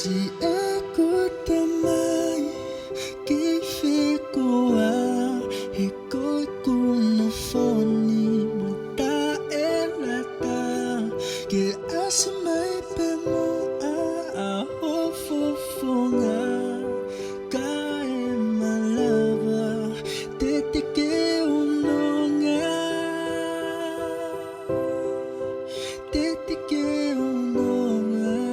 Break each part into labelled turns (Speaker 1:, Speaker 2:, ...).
Speaker 1: Si aku tamai que ficou e coico no fone muita ela tá que asmai pemo a fofonga cae malava tete que unonga tete que unonga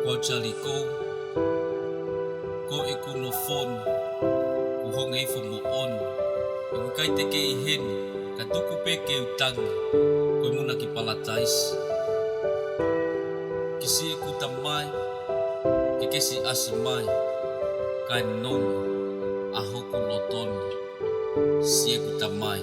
Speaker 2: Wajali ko e kuno fon ku hongai fo mo on ku kai te ke I hen ka tuku pe ke utang ko muna ki palatais kisi ku tamai ke si asimai kai non aho ku loton si ku tamai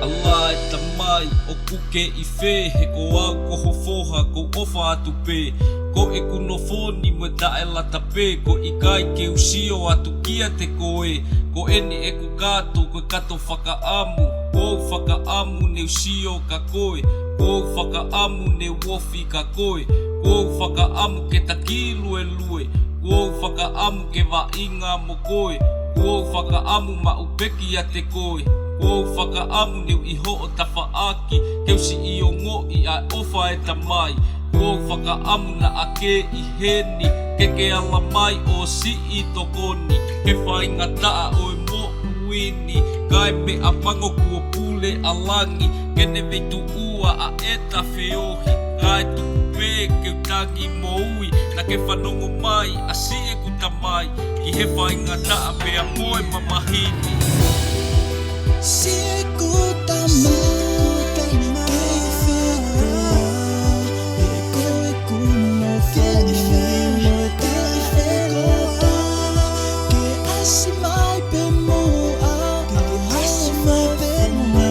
Speaker 2: Allah e tamai o kuke I fe he ko a ko hofoha ko ofa atu pe ko e kuno foni mo da ela tape ko I kai ke usio atu kia te koe ko eni e ku kato ko kato whakaamu ko whakaamu ne usio ka koe ko whakaamu ne wofi ka koe ko whakaamu ke takilu e lue ko whakaamu ke wa inga mo koe ko whakaamu ma upeki a te koe ko whakaamu neu I ho o tawhaaki Keusi I o ngoi a ofa e tamai ko whakaamu na ake I heni Keke ala mai o si I tokoni He whainga taa o e mo uini Kai me a pango kua pule alangi Kene veitu ua a eta whiohi Kai tuku pe ke utangi mo ui Na ke whanongo mai a si e kutamai Ki he whainga taa pe a moe mamahini
Speaker 1: Si aku tamai que ficou e coico no fone muita ela que asmai pemo asmai pemo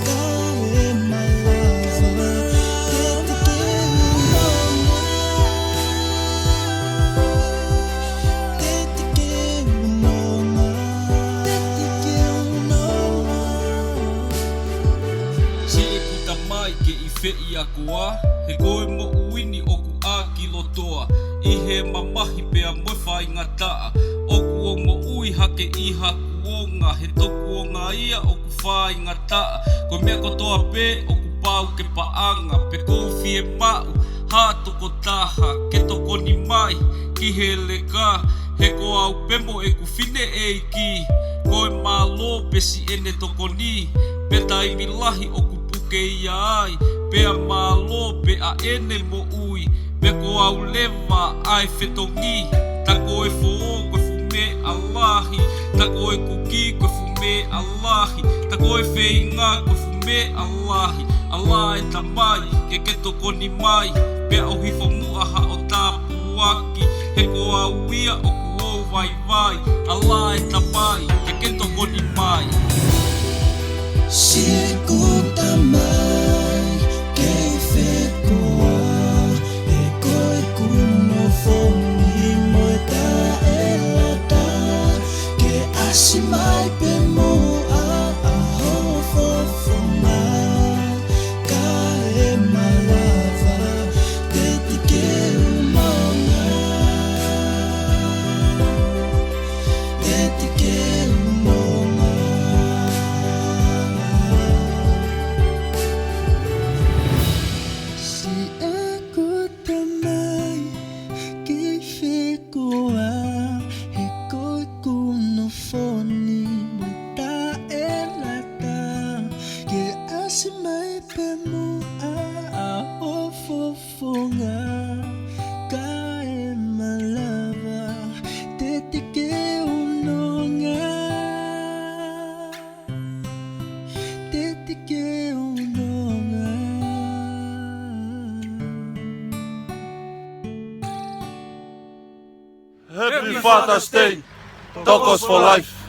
Speaker 1: cae malava tete que unonga tete que unonga tete que
Speaker 2: Si e ku tamai ke I whei a kua He koe mo uini o ku a ki lotoa I he mamahi pea moe whainga taa O ku o mo ui hake I hakuonga He toku o ngā ia o ku whainga taa Ko mea kotoa pe o ku pau ke paanga Pe kou fie mau hātoko taha Ke toko ni mai ki he leka He ko au pemo e ku whine e ki Koe mā lō pe si ene toko ni Pe taimi lahi o ku puke ia ai Pea mā lō pe a ene mo ui Pe ko au lewa ai whetongi Tako e fō koe fume alahi Tako e kuki koe fume alahi Tako e wheinga koe fume alahi Allah e tamai ke ke toko ni mai Pea o hifo muaha o tāpu aki He ko au ia o ku o vai vai Allah e tamai ke ke toko ni mai
Speaker 1: Si aku tamai que ficou e coico no fone muita ela tá que asmai pemo a fofonga cae malava tete que unonga tete que unonga Si aku tamai que ficou e coico no fone muita ela tá que asmai pemo a fofonga cae malava tete que unonga tete que unonga
Speaker 3: Happy Father's Day, Tokos for life.